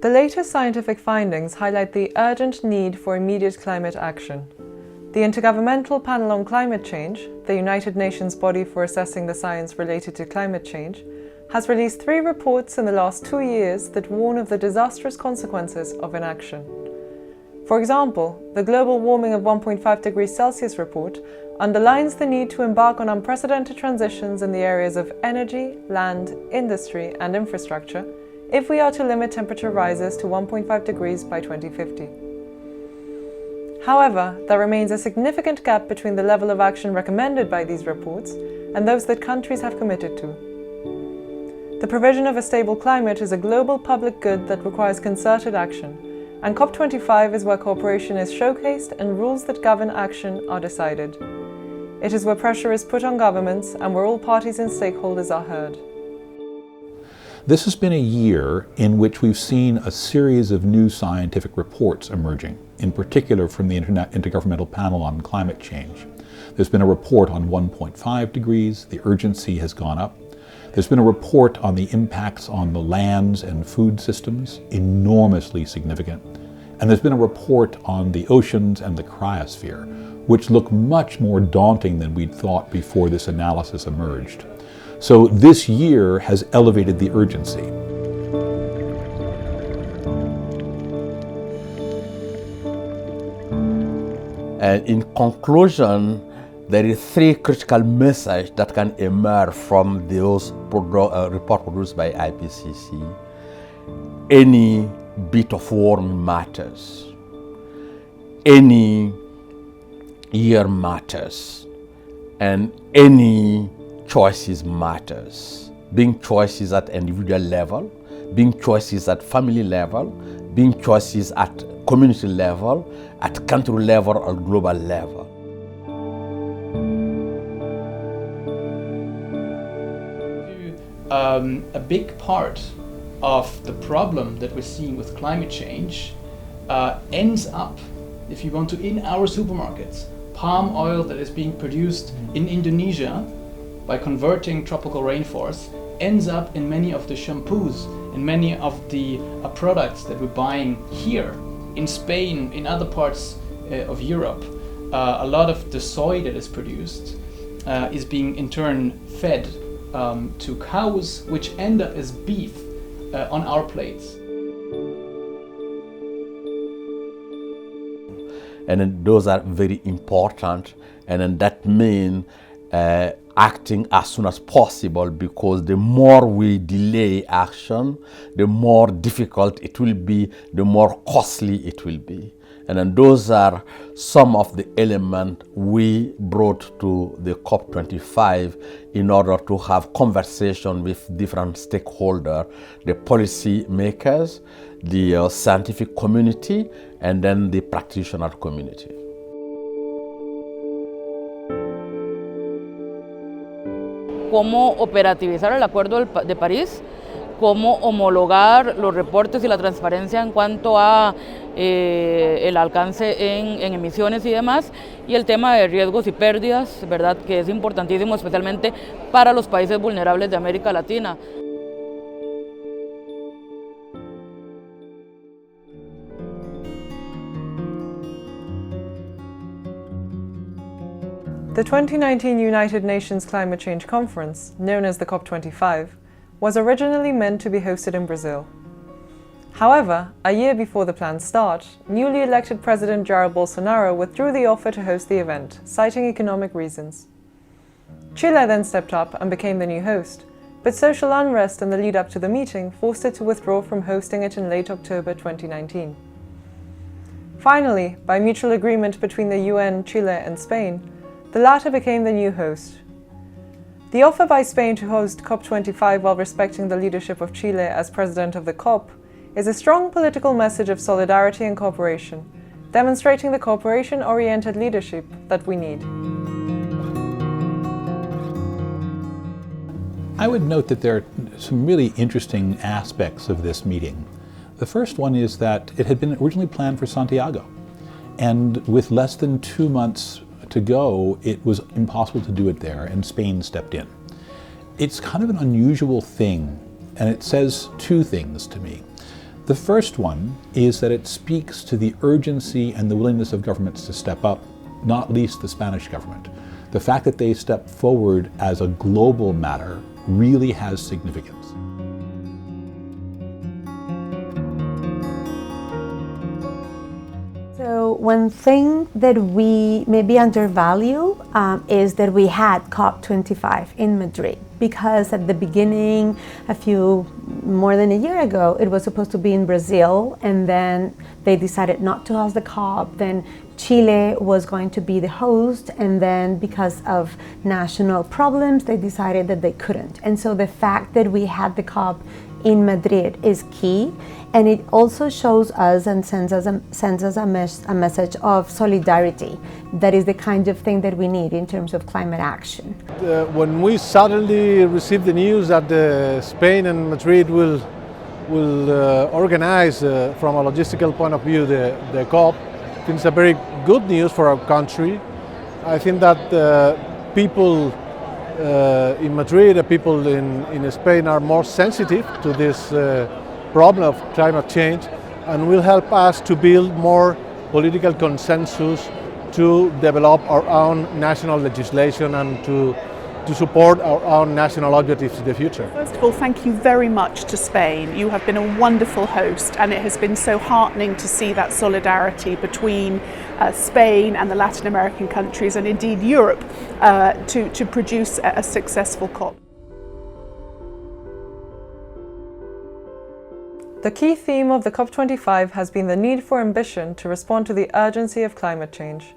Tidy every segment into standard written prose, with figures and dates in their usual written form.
The latest scientific findings highlight the urgent need for immediate climate action. The Intergovernmental Panel on Climate Change, the United Nations body for assessing the science related to climate change, has released 3 reports in the last 2 years that warn of the disastrous consequences of inaction. For example, the Global Warming of 1.5 degrees Celsius report underlines the need to embark on unprecedented transitions in the areas of energy, land, industry, and infrastructure if we are to limit temperature rises to 1.5 degrees by 2050. However, there remains a significant gap between the level of action recommended by these reports and those that countries have committed to. The provision of a stable climate is a global public good that requires concerted action, and COP25 is where cooperation is showcased and rules that govern action are decided. It is where pressure is put on governments and where all parties and stakeholders are heard. This has been a year in which we've seen a series of new scientific reports emerging, in particular from the Intergovernmental Panel on Climate Change. There's been a report on 1.5 degrees, the urgency has gone up. There's been a report on the impacts on the lands and food systems, enormously significant. And there's been a report on the oceans and the cryosphere, which look much more daunting than we'd thought before this analysis emerged. So this year has elevated the urgency. And in conclusion, there is 3 critical messages that can emerge from those report produced by IPCC. Any bit of warming matters. Any year matters. And any choices matters. Being choices at individual level, being choices at family level, being choices at community level, at country level or global level. A big part of the problem that we're seeing with climate change ends up, if you want to, in our supermarkets. Palm oil that is being produced in Indonesia by converting tropical rainforests ends up in many of the shampoos, in many of the products that we're buying here in Spain, in other parts of Europe. A lot of the soy that is produced is being in turn fed to cows, which end up as beef on our plates. And then those are very important, and then that means acting as soon as possible, because the more we delay action, the more difficult it will be, the more costly it will be. And then those are some of the elements we brought to the COP25 in order to have conversation with different stakeholders, the policy makers, the scientific community, and then the practitioner community. Cómo operativizar el Acuerdo de París, cómo homologar los reportes y la transparencia en cuanto a el alcance en emisiones y demás, y el tema de riesgos y pérdidas, ¿verdad?, que es importantísimo especialmente para los países vulnerables de América Latina. The 2019 United Nations Climate Change Conference, known as the COP25, was originally meant to be hosted in Brazil. However, a year before the planned start, newly elected President Jair Bolsonaro withdrew the offer to host the event, citing economic reasons. Chile then stepped up and became the new host, but social unrest in the lead-up to the meeting forced it to withdraw from hosting it in late October 2019. Finally, by mutual agreement between the UN, Chile and Spain, the latter became the new host. The offer by Spain to host COP25 while respecting the leadership of Chile as president of the COP is a strong political message of solidarity and cooperation, demonstrating the cooperation-oriented leadership that we need. I would note that there are some really interesting aspects of this meeting. The first one is that it had been originally planned for Santiago, and with less than 2 months to go, it was impossible to do it there, and Spain stepped in. It's kind of an unusual thing, and it says 2 things to me. The first one is that it speaks to the urgency and the willingness of governments to step up, not least the Spanish government. The fact that they step forward as a global matter really has significance. So one thing that we maybe undervalue is that we had COP25 in Madrid, because at the beginning, more than a year ago, it was supposed to be in Brazil, and then they decided not to host the COP. Then Chile was going to be the host, and then because of national problems, they decided that they couldn't. And so the fact that we had the COP in Madrid is key, and it also shows us and sends us a message of solidarity. That is the kind of thing that we need in terms of climate action. When we suddenly received the news that Spain and Madrid will organize from a logistical point of view the COP, I think it's a very good news for our country. I think that people in Madrid, people in Spain are more sensitive to this problem of climate change, and will help us to build more political consensus to develop our own national legislation and to support our own national objectives in the future. First of all, thank you very much to Spain. You have been a wonderful host, and it has been so heartening to see that solidarity between Spain and the Latin American countries, and indeed Europe, to produce a successful COP. The key theme of the COP25 has been the need for ambition to respond to the urgency of climate change.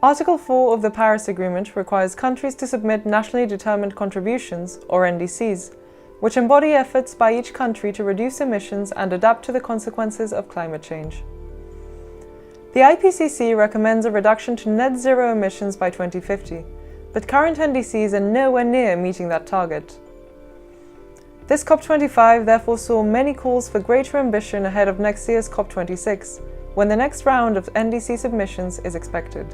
Article 4 of the Paris Agreement requires countries to submit nationally determined contributions, or NDCs, which embody efforts by each country to reduce emissions and adapt to the consequences of climate change. The IPCC recommends a reduction to net zero emissions by 2050, but current NDCs are nowhere near meeting that target. This COP25 therefore saw many calls for greater ambition ahead of next year's COP26, when the next round of NDC submissions is expected.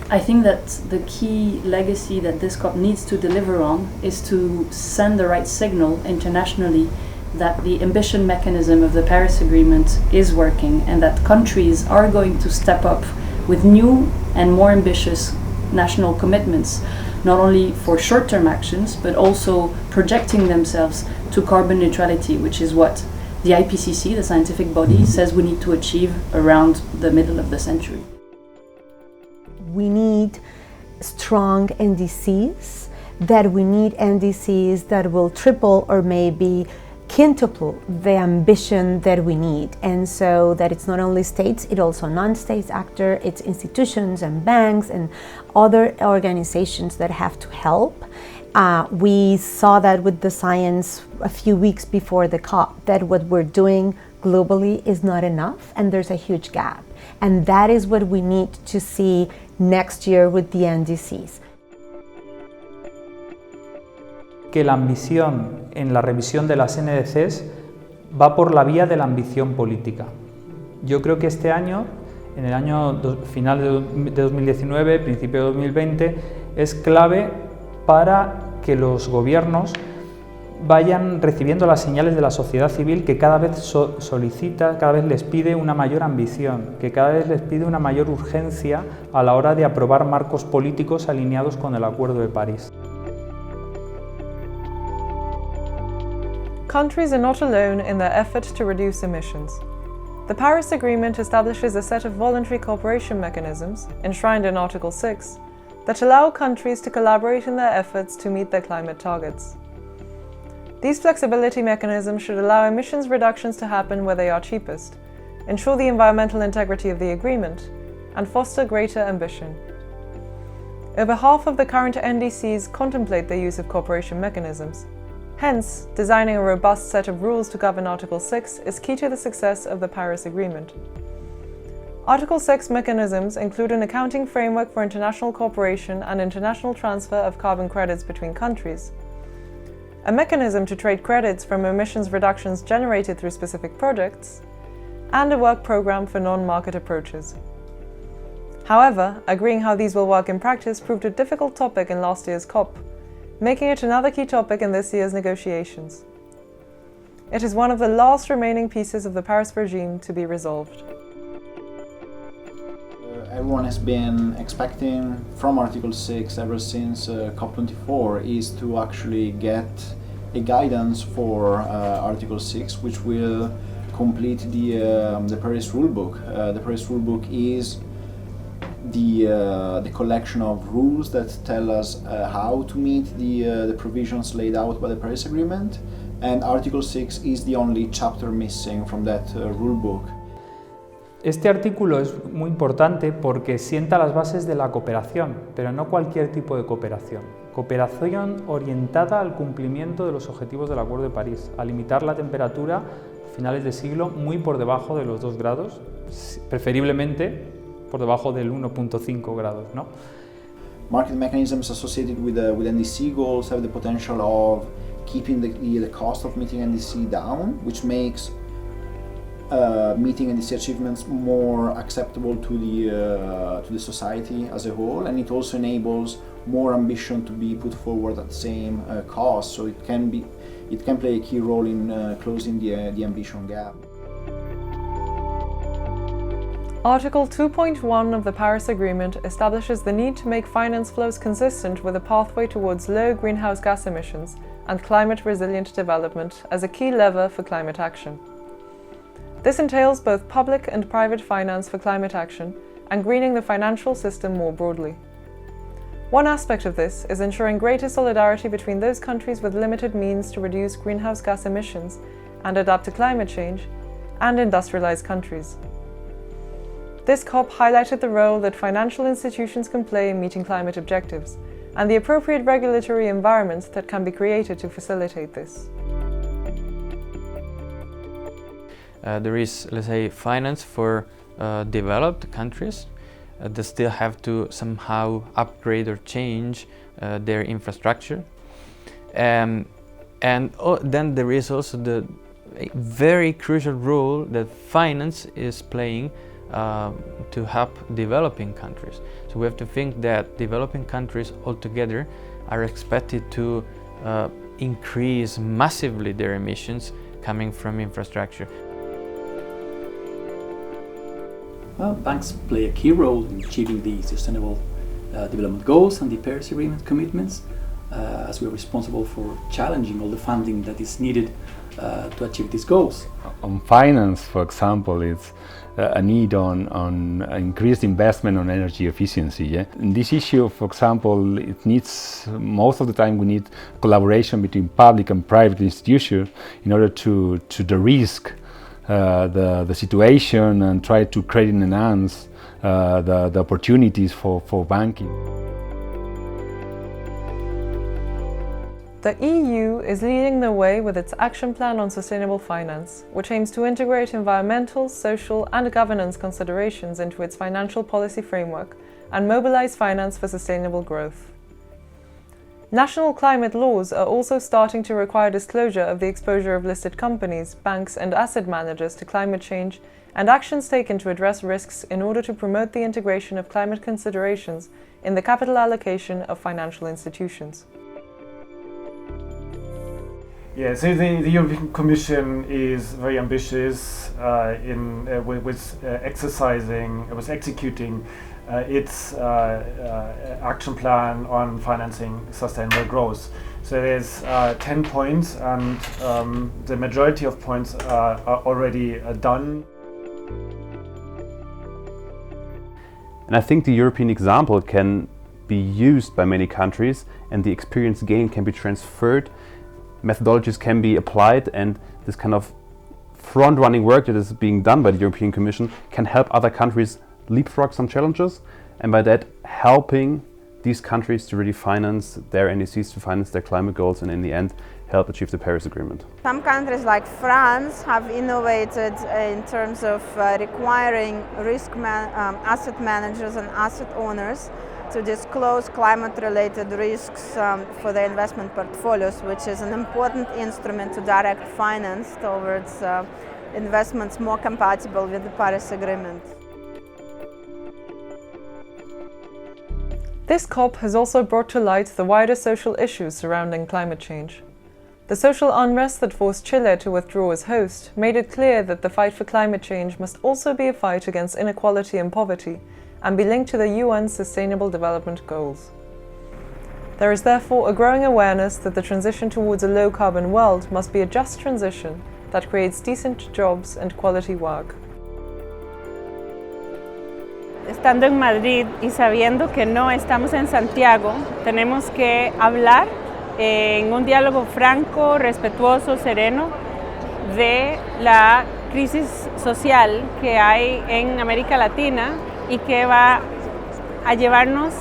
I think that the key legacy that this COP needs to deliver on is to send the right signal internationally that the ambition mechanism of the Paris Agreement is working, and that countries are going to step up with new and more ambitious national commitments, not only for short-term actions, but also projecting themselves to carbon neutrality, which is what the IPCC, the scientific body, says we need to achieve around the middle of the century. We need strong NDCs, we need NDCs that will triple or maybe quintuple the ambition that we need, and so that it's not only states, it's also non-state actors, it's institutions and banks and other organizations that have to help. We saw that with the science a few weeks before the COP, that what we're doing globally is not enough, and there's a huge gap, and that is what we need to see next year with the NDCs. Que la ambición en la revisión de las NDCs va por la vía de la ambición política. Yo creo que este año, en el año final de 2019, principio de 2020, es clave para que los gobiernos vayan recibiendo las señales de la sociedad civil, que cada vez solicita, cada vez les pide una mayor ambición, que cada vez les pide una mayor urgencia a la hora de aprobar marcos políticos alineados con el Acuerdo de París. Countries are not alone in their effort to reduce emissions. The Paris Agreement establishes a set of voluntary cooperation mechanisms, enshrined in Article 6, that allow countries to collaborate in their efforts to meet their climate targets. These flexibility mechanisms should allow emissions reductions to happen where they are cheapest, ensure the environmental integrity of the agreement, and foster greater ambition. Over half of the current NDCs contemplate the use of cooperation mechanisms. Hence, designing a robust set of rules to govern Article 6 is key to the success of the Paris Agreement. Article 6 mechanisms include an accounting framework for international cooperation and international transfer of carbon credits between countries, a mechanism to trade credits from emissions reductions generated through specific projects, and a work program for non-market approaches. However, agreeing how these will work in practice proved a difficult topic in last year's COP, making it another key topic in this year's negotiations. It is one of the last remaining pieces of the Paris regime to be resolved. Everyone has been expecting from Article 6 ever since COP24 is to actually get a guidance for Article 6, which will complete the Paris Rulebook. The Paris Rulebook is the collection of rules that tell us how to meet the provisions laid out by the Paris Agreement, and Article 6 is the only chapter missing from that rulebook. Este artículo es muy importante porque sienta las bases de la cooperación, pero no cualquier tipo de cooperación. Cooperación orientada al cumplimiento de los objetivos del Acuerdo de París, a limitar la temperatura a finales de siglo muy por debajo de los 2 grados, preferiblemente por debajo del 1.5 grados, ¿no? Market mechanisms associated with NDC goals have the potential of keeping the cost of meeting NDC down, which makes meeting NDC achievements more acceptable to the society as a whole, and it also enables more ambition to be put forward at the same cost. So it can play a key role in closing the ambition gap. Article 2.1 of the Paris Agreement establishes the need to make finance flows consistent with a pathway towards low greenhouse gas emissions and climate-resilient development as a key lever for climate action. This entails both public and private finance for climate action and greening the financial system more broadly. One aspect of this is ensuring greater solidarity between those countries with limited means to reduce greenhouse gas emissions and adapt to climate change, and industrialized countries. This COP highlighted the role that financial institutions can play in meeting climate objectives, and the appropriate regulatory environments that can be created to facilitate this. There is, let's say, finance for developed countries that still have to somehow upgrade or change their infrastructure. Then there is also the very crucial role that finance is playing to help developing countries. So we have to think that developing countries altogether are expected to increase massively their emissions coming from infrastructure. Well, banks play a key role in achieving the Sustainable Development Goals and the Paris Agreement commitments, as we are responsible for challenging all the funding that is needed to achieve these goals. On finance, for example, it's a need on increased investment on energy efficiency. Yeah? In this issue, for example, it needs, most of the time we need collaboration between public and private institutions in order to de-risk the situation and try to credit enhance the opportunities for banking. The EU is leading the way with its Action Plan on Sustainable Finance, which aims to integrate environmental, social and governance considerations into its financial policy framework and mobilize finance for sustainable growth. National climate laws are also starting to require disclosure of the exposure of listed companies, banks and asset managers to climate change and actions taken to address risks in order to promote the integration of climate considerations in the capital allocation of financial institutions. Yeah, so the European Commission is very ambitious with executing its action plan on financing sustainable growth. So there's 10 points, and the majority of points are already done. And I think the European example can be used by many countries, and the experience gained can be transferred. Methodologies can be applied, and this kind of front-running work that is being done by the European Commission can help other countries leapfrog some challenges, and by that helping these countries to really finance their NDCs, to finance their climate goals, and in the end help achieve the Paris Agreement. Some countries like France have innovated in terms of requiring asset managers and asset owners to disclose climate-related risks for their investment portfolios, which is an important instrument to direct finance towards investments more compatible with the Paris Agreement. This COP has also brought to light the wider social issues surrounding climate change. The social unrest that forced Chile to withdraw as host made it clear that the fight for climate change must also be a fight against inequality and poverty and be linked to the UN's Sustainable Development Goals. There is therefore a growing awareness that the transition towards a low-carbon world must be a just transition that creates decent jobs and quality work. Estando en Madrid y sabiendo que no estamos en Santiago, tenemos que hablar en un diálogo franco, respetuoso, sereno, de la crisis social que hay en América Latina y que va a llevarnos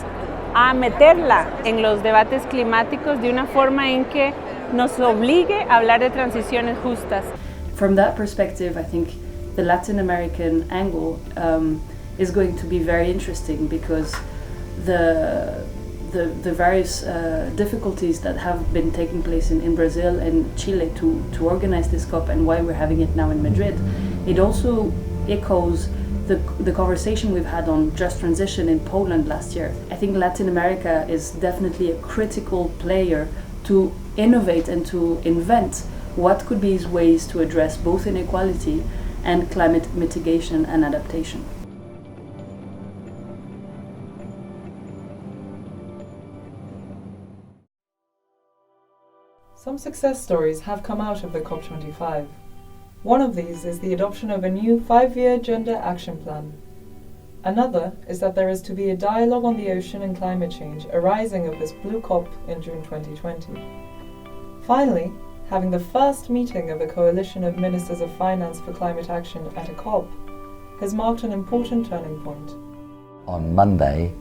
a meterla en los debates climáticos de una forma en que nos obligue a hablar de transiciones justas. From that perspective, I think the Latin American angle is going to be very interesting because the various difficulties that have been taking place in Brazil and Chile to organize this COP and why we're having it now in Madrid, it also echoes the conversation we've had on just transition in Poland last year. I think Latin America is definitely a critical player to innovate and to invent what could be ways to address both inequality and climate mitigation and adaptation. Some success stories have come out of the COP25. One of these is the adoption of a new 5-year gender action plan. Another is that there is to be a dialogue on the ocean and climate change arising of this Blue COP in June 2020. Finally, having the first meeting of the Coalition of Ministers of Finance for Climate Action at a COP has marked an important turning point. On Monday,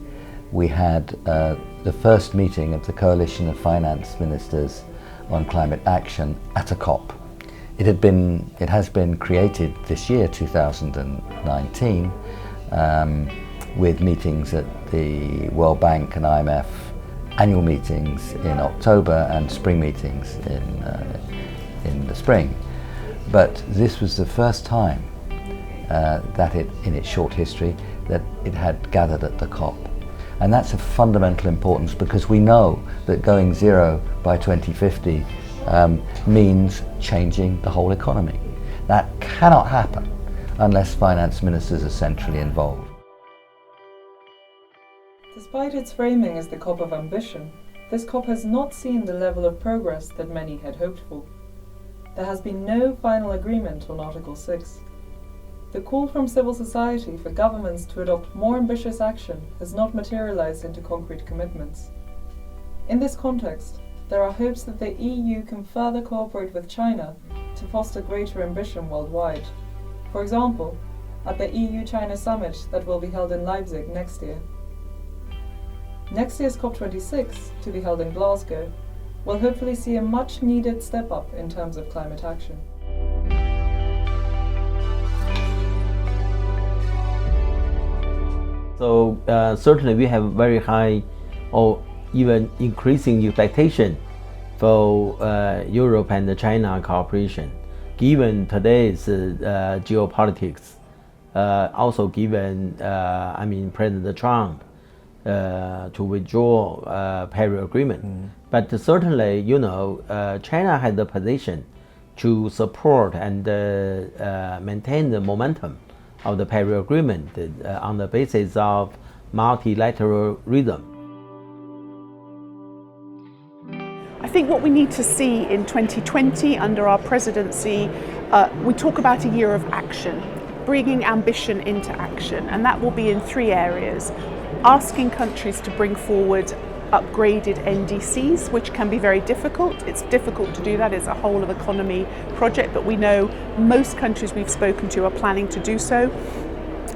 we had the first meeting of the Coalition of Finance Ministers on Climate Action at a COP. It has been created this year, 2019, with meetings at the World Bank and IMF annual meetings in October and spring meetings in the spring. But this was the first time that in its short history, that it had gathered at the COP. And that's of fundamental importance because we know that going zero by 2050 means changing the whole economy. That cannot happen unless finance ministers are centrally involved. Despite its framing as the COP of ambition, this COP has not seen the level of progress that many had hoped for. There has been no final agreement on Article 6. The call from civil society for governments to adopt more ambitious action has not materialized into concrete commitments. In this context, there are hopes that the EU can further cooperate with China to foster greater ambition worldwide. For example, at the EU-China summit that will be held in Leipzig next year. Next year's COP26, to be held in Glasgow, will hopefully see a much-needed step up in terms of climate action. So certainly we have very high or even increasing expectation for Europe and China cooperation, given today's geopolitics, also given President Trump to withdraw Paris Agreement. But certainly, China had the position to support and maintain the momentum of the Paris Agreement on the basis of multilateralism. I think what we need to see in 2020 under our presidency, we talk about a year of action, bringing ambition into action, and that will be in 3 areas. Asking countries to bring forward upgraded NDCs, which can be very difficult. It's difficult to do that. It's a whole of economy project, but we know most countries we've spoken to are planning to do so.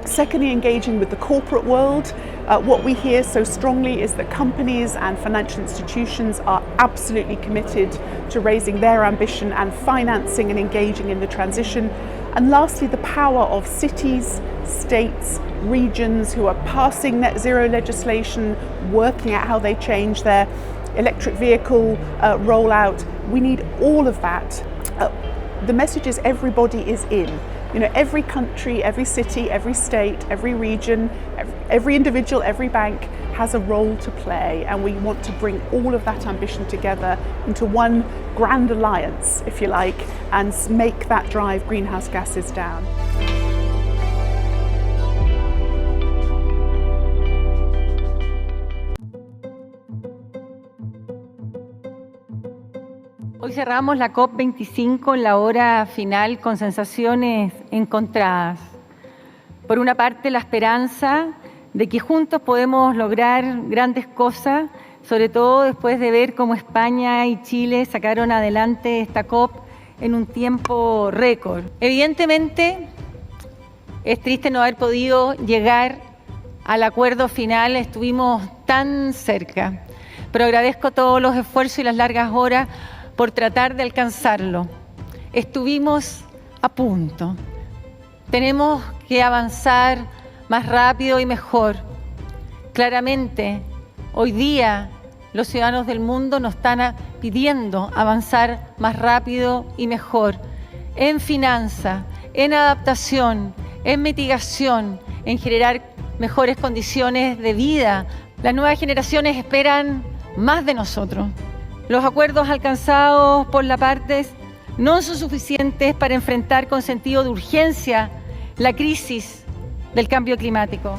Secondly, engaging with the corporate world. What we hear so strongly is that companies and financial institutions are absolutely committed to raising their ambition and financing and engaging in the transition. And lastly, the power of cities, states, regions who are passing net zero legislation, working out how they change their electric vehicle rollout. We need all of that. The message is everybody is in. You know, every country, every city, every state, every region, every individual, every bank has a role to play, and we want to bring all of that ambition together into one grand alliance, if you like, and make that drive greenhouse gases down. Hoy cerramos la COP25 en la hora final con sensaciones encontradas. Por una parte, la esperanza de que juntos podemos lograr grandes cosas, sobre todo después de ver cómo España y Chile sacaron adelante esta COP en un tiempo récord. Evidentemente, es triste no haber podido llegar al acuerdo final, estuvimos tan cerca, pero agradezco todos los esfuerzos y las largas horas por tratar de alcanzarlo. Estuvimos a punto. Tenemos que avanzar más rápido y mejor. Claramente, hoy día los ciudadanos del mundo nos están pidiendo avanzar más rápido y mejor en finanzas, en adaptación, en mitigación, en generar mejores condiciones de vida. Las nuevas generaciones esperan más de nosotros. Los acuerdos alcanzados por las partes no son suficientes para enfrentar con sentido de urgencia la crisis del cambio climático.